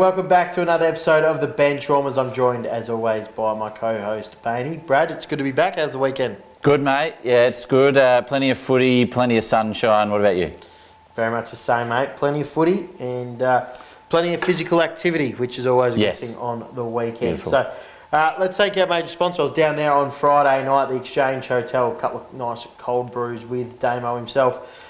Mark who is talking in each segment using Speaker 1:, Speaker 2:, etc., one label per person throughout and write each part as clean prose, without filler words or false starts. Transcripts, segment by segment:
Speaker 1: welcome back to another episode of the Benchwarmers. I'm joined, as always, by my co-host, Bainey. Brad, it's good to be back. How's the weekend?
Speaker 2: Good, mate. Yeah, it's good. Plenty of footy, plenty of sunshine. What about you?
Speaker 1: Very much the same, mate. Plenty of footy and plenty of physical activity, which is always a good thing on the weekend.
Speaker 2: Beautiful.
Speaker 1: So let's take our major sponsor. I was down there on Friday night at the Exchange Hotel, a couple of nice cold brews with Damo himself.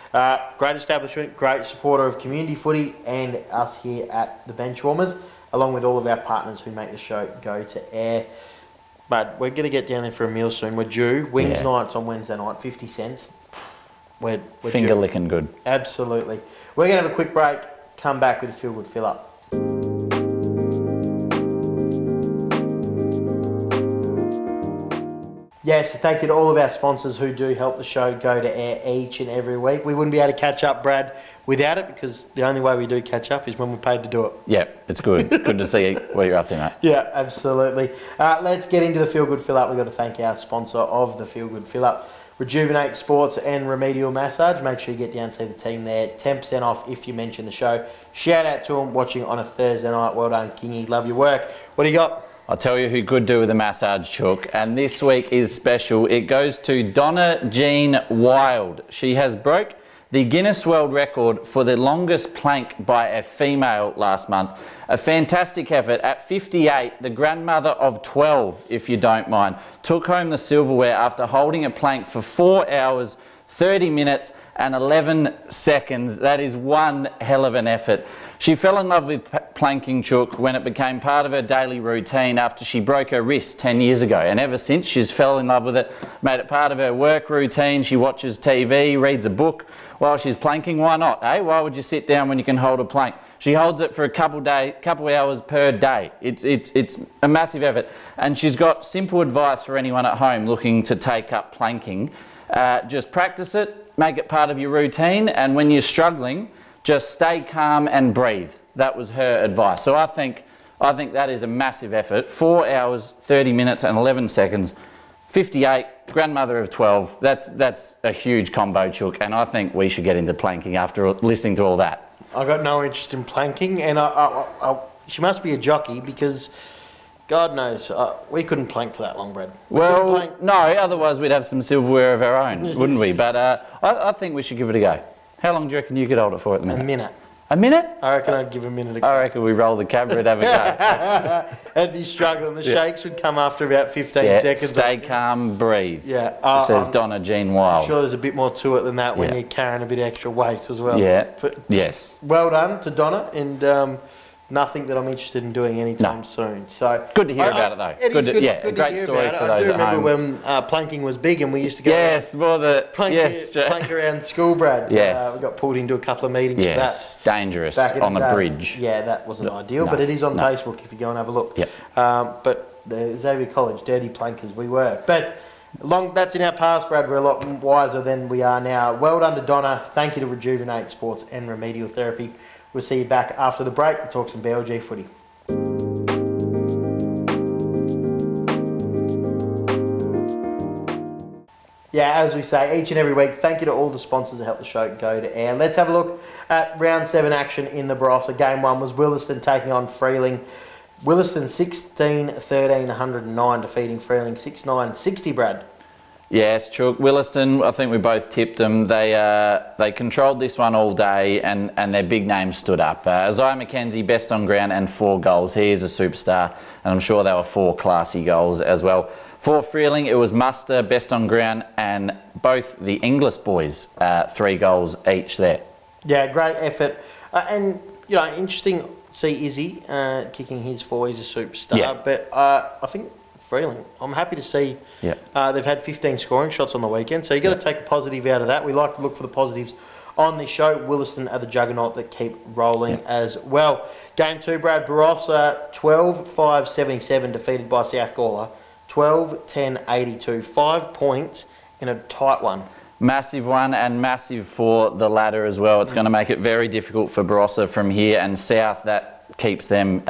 Speaker 1: Great establishment, great supporter of community footy and us here at the Benchwarmers, along with all of our partners who make the show go to air. But we're going to get down there for a meal soon. We're due. Wings nights on Wednesday night, 50 cents. We're
Speaker 2: Finger
Speaker 1: due.
Speaker 2: licking good.
Speaker 1: Absolutely. We're going to have a quick break, come back with a feel-good fill-up. Yes, thank you to all of our sponsors who do help the show go to air each and every week. We wouldn't be able to catch up, Brad, without it, because the only way we do catch up is when we're paid to do it.
Speaker 2: Yeah, it's good. Good to see what you're up to, mate.
Speaker 1: Yeah, absolutely. Let's get into the Feel Good Fill Up. We've got to thank our sponsor of the Feel Good Fill Up, Rejuvenate Sports and Remedial Massage. Make sure you get down and see the team there. 10% off if you mention the show. Shout out to them watching on a Thursday night. Well done, Kingy. Love your work. What do you got?
Speaker 2: I'll tell you who could do with a massage, Chook, and this week is special. It goes to Donna Jean Wild. She has broke the Guinness World Record for the longest plank by a female last month. A fantastic effort. At 58, the grandmother of 12, if you don't mind, took home the silverware after holding a plank for 4 hours, 30 minutes and 11 seconds. That is one hell of an effort. She fell in love with planking, Chook, when it became part of her daily routine after she broke her wrist 10 years ago. And ever since, she's fell in love with it, made it part of her work routine. She watches TV, reads a book while she's planking. Why not, eh? Why would you sit down when you can hold a plank? She holds it for a couple hours per day. It's a massive effort. And she's got simple advice for anyone at home looking to take up planking. Just practice it, make it part of your routine, and when you're struggling, just stay calm and breathe. That was her advice. So I think that is a massive effort. 4 hours, 30 minutes and 11 seconds. 58, grandmother of 12. That's a huge combo, Chook, and I think we should get into planking after listening to all that.
Speaker 1: I've got no interest in planking, and she must be a jockey because God knows, we couldn't plank for that long, Brad.
Speaker 2: Well, no, otherwise we'd have some silverware of our own, wouldn't we? But I think we should give it a go. How long do you reckon you could hold it for at the minute?
Speaker 1: A minute.
Speaker 2: A minute?
Speaker 1: I reckon I'd give a minute a go.
Speaker 2: I reckon we roll the camera and have a go.
Speaker 1: I'd be struggling. The shakes would come after about 15 seconds.
Speaker 2: Stay calm, breathe.
Speaker 1: Yeah.
Speaker 2: Says Donna Jean Wild.
Speaker 1: I'm sure there's a bit more to it than that when you're carrying a bit of extra weight as well.
Speaker 2: Yeah.
Speaker 1: But
Speaker 2: yes.
Speaker 1: Well done to Donna, and nothing that I'm interested in doing anytime soon. So
Speaker 2: good to hear about it though.
Speaker 1: Good
Speaker 2: a great story for those at home.
Speaker 1: I do remember when planking was big and we used to go plank around school, Brad.
Speaker 2: Yes.
Speaker 1: We got pulled into a couple of meetings for that.
Speaker 2: Yes, dangerous on the bridge.
Speaker 1: Yeah, that wasn't ideal, but it is on Facebook if you go and have a look.
Speaker 2: Yep.
Speaker 1: But the Xavier College, dirty plankers we were. But that's in our past, Brad. We're a lot wiser than we are now. Well done to Donna. Thank you to Rejuvenate Sports and Remedial Therapy. We'll see you back after the break and talk some BLG footy. Yeah, as we say each and every week, thank you to all the sponsors that help the show go to air. Let's have a look at round 7 action in the Barossa. Game 1 was Williston taking on Freeling. Williston 16-13, 109, defeating Freeling 6-9-60, Brad.
Speaker 2: Yes, Chook. Williston, I think we both tipped them. They controlled this one all day and their big names stood up. Isaiah McKenzie, best on ground and 4 goals. He is a superstar and I'm sure they were 4 classy goals as well. For Freeling, it was Muster, best on ground, and both the Inglis boys, 3 goals each there. Yeah,
Speaker 1: great effort. And, interesting to see Izzy kicking his 4. He's a superstar.
Speaker 2: Yeah.
Speaker 1: But I think Freeling, I'm happy to see they've had 15 scoring shots on the weekend, so you've got to take a positive out of that. We like to look for the positives on this show. Williston are the juggernaut that keep rolling as well. Game 2, Brad. Barossa 12-5-77 defeated by South Gawler. 12-10-82. 5 points in a tight one.
Speaker 2: Massive one and massive for the ladder as well. It's going to make it very difficult for Barossa from here and south. That keeps them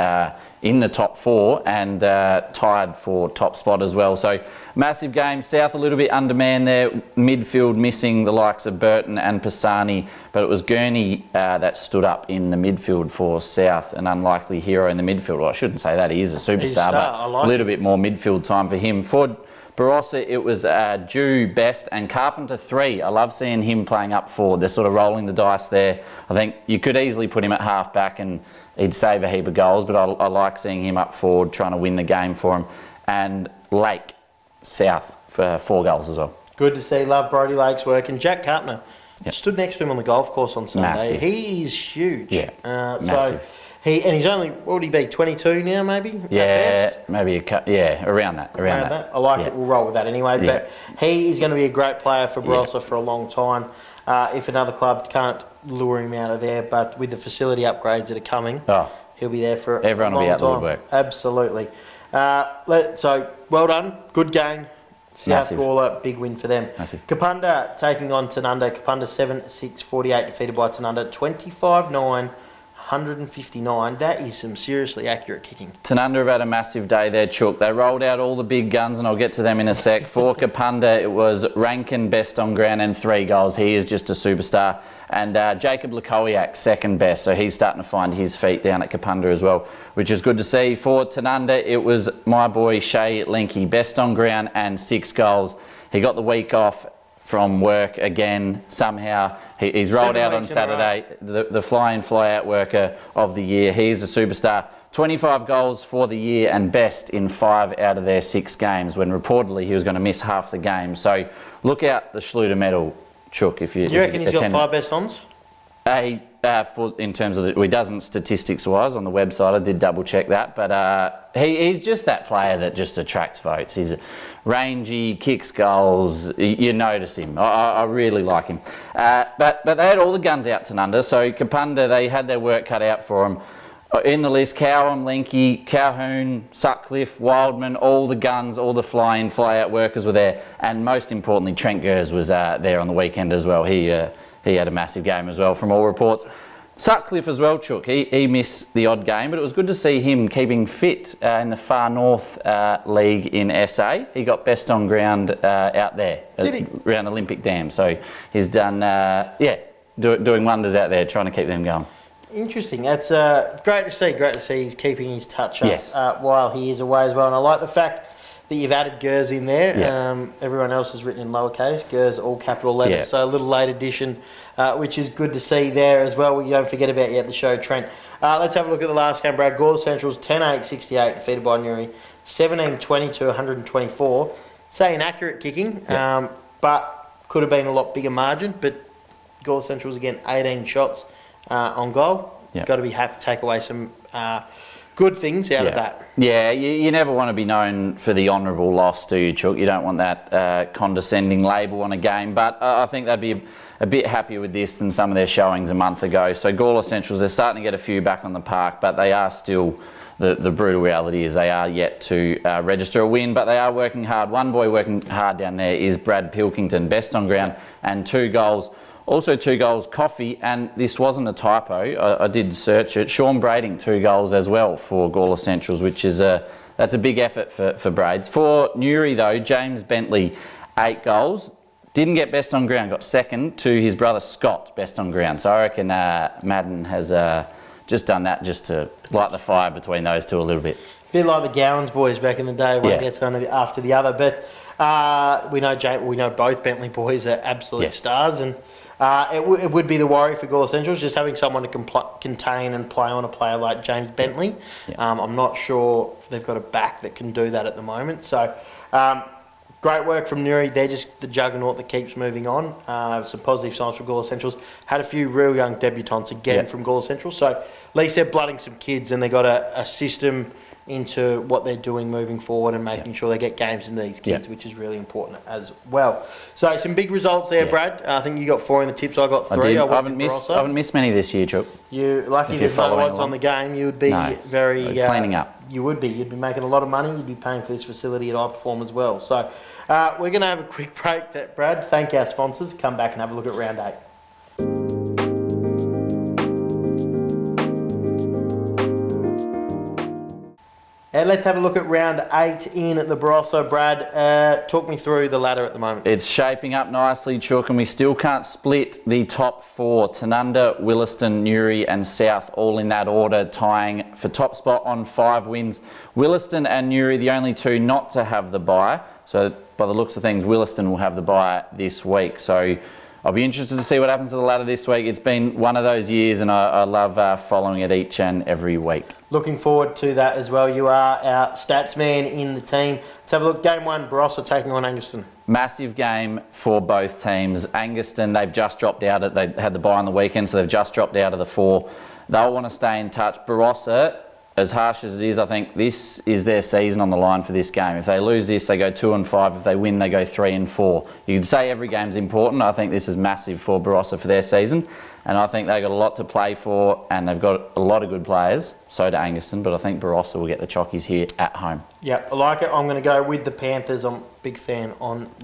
Speaker 2: in the top 4 and tied for top spot as well. So massive game. South a little bit undermanned there. Midfield missing the likes of Burton and Pisani, but it was Gurney that stood up in the midfield for South, an unlikely hero in the midfield. Well, I shouldn't say that, he is a superstar, but a little bit more midfield time for him. For Barossa, it was Jew best and Carpenter 3. I love seeing him playing up forward. They're sort of rolling the dice there. I think you could easily put him at half back and he'd save a heap of goals, but I like seeing him up forward trying to win the game for him. And Lake, South, for 4 goals as well.
Speaker 1: Good to see. Love Brodie Lake's work. And Jack Carpenter stood next to him on the golf course on Sunday.
Speaker 2: Massive.
Speaker 1: He is huge.
Speaker 2: Yeah, massive.
Speaker 1: So he's only, what would he be, 22 now maybe?
Speaker 2: Yeah, maybe around that.
Speaker 1: I like it. We'll roll with that anyway.
Speaker 2: Yeah.
Speaker 1: But he is going to be a great player for Barossa for a long time. If another club can't lure him out of there, but with the facility upgrades that are coming, he'll be there for
Speaker 2: everyone
Speaker 1: a long
Speaker 2: will be out the
Speaker 1: time.
Speaker 2: woodwork.
Speaker 1: Absolutely. So well done. Good game. South
Speaker 2: Massive.
Speaker 1: Gawler, big win for them.
Speaker 2: Massive.
Speaker 1: Kapunda taking on Tanunda. Kapunda 7-6-48 defeated by Tanunda 25-9. 159. That is some seriously accurate kicking.
Speaker 2: Tanunda have had a massive day there, Chook. They rolled out all the big guns, and I'll get to them in a sec. For Kapunda, it was Rankin best on ground and 3 goals. He is just a superstar. And Jacob Lukowiak, second best, so he's starting to find his feet down at Kapunda as well, which is good to see. For Tanunda, it was my boy Shay Linky, best on ground and 6 goals. He got the week off from work again somehow. He's rolled out on Saturday, the fly-in, fly-out worker of the year. He's a superstar. 25 goals for the year and best in 5 out of their 6 games, when reportedly he was going to miss half the game. So look out the Schluter medal, Chook. If you
Speaker 1: reckon he's got 5 best ons?
Speaker 2: In terms of he doesn't statistics-wise on the website. I did double-check that, but he's just that player that just attracts votes. He's rangy, kicks goals. You notice him. I really like him. But they had all the guns out Tanunda, so Kapunda, they had their work cut out for them. In the list, Cowham, Linky, Calhoun, Sutcliffe, Wildman, all the guns, all the fly-in, fly-out workers were there, and most importantly, Trent Gers was there on the weekend as well. He had a massive game as well, from all reports. Sutcliffe as well, Chook. He missed the odd game, but it was good to see him keeping fit in the Far North League in SA. He got best on ground out there around Olympic Dam. So he's done, doing wonders out there, trying to keep them going.
Speaker 1: Interesting. That's great to see. Great to see he's keeping his touch up
Speaker 2: Yes.
Speaker 1: While he is away as well. And I like the fact that you've added Gers in there.
Speaker 2: Yeah.
Speaker 1: Everyone else is written in lowercase. Gers all capital letters.
Speaker 2: Yeah.
Speaker 1: So a little late addition, which is good to see there as well. We don't forget about you at the show, Trent. Let's have a look at the last game, Brad. Gawler Central's 10-8-68 defeated by Newry. 17-20-124. Say inaccurate kicking, but could have been a lot bigger margin. But Gawler Central's again 18 shots on goal.
Speaker 2: Yep.
Speaker 1: Got to be happy to take away some good things out of that.
Speaker 2: Yeah, you never want to be known for the honourable loss, do you, Chook? You don't want that condescending label on a game, but I think they'd be a bit happier with this than some of their showings a month ago. So Gawler Centrals, they're starting to get a few back on the park, but they are still, the brutal reality is they are yet to register a win, but they are working hard. One boy working hard down there is Brad Pilkington, best on ground and 2 goals. Also 2 goals, Coffee, and this wasn't a typo, I did search it. Sean Brading, 2 goals as well for Gawler Centrals, which is that's a big effort for Braids. For Newry though, James Bentley, 8 goals. Didn't get best on ground, got second to his brother Scott, best on ground. So I reckon Madden has just done that just to light the fire between those two a little bit.
Speaker 1: A bit like the Gowans boys back in the day, one gets on after the other. But we know both Bentley boys are absolute stars, and it would be the worry for Gawler Centrals, just having someone to contain and play on a player like James Bentley. I'm not sure if they've got a back that can do that at the moment. So great work from Newry. They're just the juggernaut that keeps moving on. Some positive signs for Gawler Centrals. Had a few real young debutants again from Gawler Central. So at least they're blooding some kids, and they got a system into what they're doing moving forward and making sure they get games into these kids, which is really important as well. So some big results there, Brad. I think you got 4 in the tips. I got 3.
Speaker 2: I haven't missed many this year, Chook.
Speaker 1: You lucky there's no odds on the game. You would be very
Speaker 2: cleaning up.
Speaker 1: You would be. You'd be making a lot of money. You'd be paying for this facility at iPerform as well. So we're going to have a quick break, Brad. Thank our sponsors. Come back and have a look at round 8. Let's have a look at round 8 in the Barossa. Brad, talk me through the ladder at the moment.
Speaker 2: It's shaping up nicely, Chook, and we still can't split the top 4. Tanunda, Williston, Newry and South all in that order, tying for top spot on 5 wins. Williston and Newry, the only 2 not to have the bye. So by the looks of things, Williston will have the bye this week. So I'll be interested to see what happens to the ladder this week. It's been one of those years, and I love following it each and every week.
Speaker 1: Looking forward to that as well. You are our stats man in the team. Let's have a look. Game 1, Barossa taking on Angaston.
Speaker 2: Massive game for both teams. Angaston, they've just dropped out. They had the bye on the weekend, so they've just dropped out of the 4. They'll want to stay in touch. Barossa, as harsh as it is, I think this is their season on the line for this game. If they lose this, they go 2-5. If they win, they go 3-4. You could say every game's important. I think this is massive for Barossa for their season. And I think they've got a lot to play for, and they've got a lot of good players. So do Angaston, but I think Barossa will get the chockies here at home.
Speaker 1: Yeah, I like it. I'm going to go with the Panthers. I'm a big fan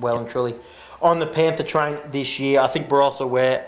Speaker 1: well and truly on the Panther train this year. I think Barossa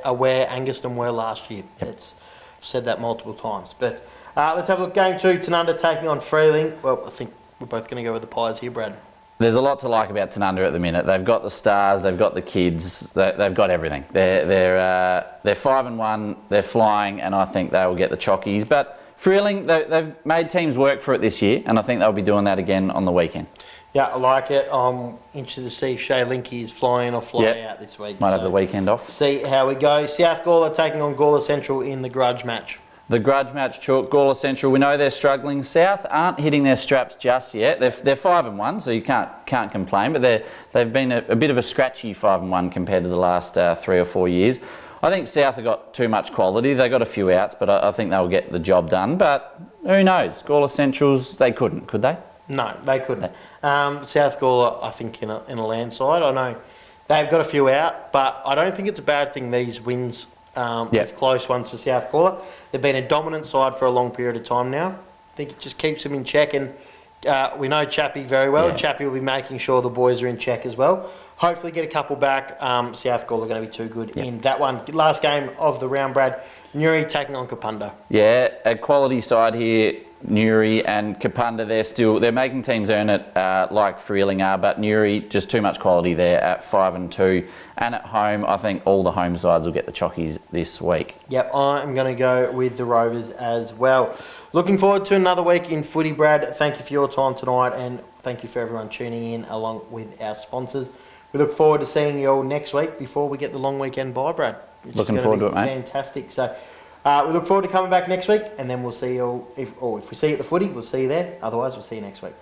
Speaker 1: are where Angaston were last year.
Speaker 2: Yep.
Speaker 1: I've said that multiple times. But let's have a look. Game 2, Tanunda taking on Freeling. Well, I think we're both going to go with the Pies here, Brad.
Speaker 2: There's a lot to like about Tanunda at the minute. They've got the stars, they've got the kids, they've got everything. They're 5-1, they're flying, and I think they will get the chockies. But Freeling, they've made teams work for it this year, and I think they'll be doing that again on the weekend.
Speaker 1: Yeah, I like it. I'm interested to see if Shay Linky is flying or fly out this week.
Speaker 2: Might have the weekend off.
Speaker 1: See how we go. South Gawler taking on Gawler Central in the grudge match.
Speaker 2: The grudge match, Chalk, Gawler Central, we know they're struggling. South aren't hitting their straps just yet. They're 5-1, so you can't complain, but they've been a bit of a scratchy 5-1 compared to the last 3 or 4 years. I think South have got too much quality. They got a few outs, but I think they'll get the job done. But who knows? Gawler Centrals, they couldn't, could they?
Speaker 1: No, they couldn't. South Gawler, I think, in a landslide. I know they've got a few out, but I don't think it's a bad thing, these wins. These close ones for South Gawler. They've been a dominant side for a long period of time now. I think it just keeps them in check, and we know Chappie very well. Yeah. Chappie will be making sure the boys are in check as well. Hopefully get a couple back. South Gawler are going to be too good in that one. Last game of the round, Brad. Newry taking on Kapunda. Yeah,
Speaker 2: a quality side here. Newry and Kapunda, they're making teams earn it like Freeling are, but Newry, just too much quality there at 5-2. And at home, I think all the home sides will get the chockies this week.
Speaker 1: Yep, I'm going to go with the Rovers as well. Looking forward to another week in footy, Brad. Thank you for your time tonight, and thank you for everyone tuning in along with our sponsors. We look forward to seeing you all next week before we get the long weekend bye, Brad.
Speaker 2: Looking forward to it, mate.
Speaker 1: Fantastic. So we look forward to coming back next week, and then we'll see you all. If we see you at the footy, we'll see you there. Otherwise, we'll see you next week.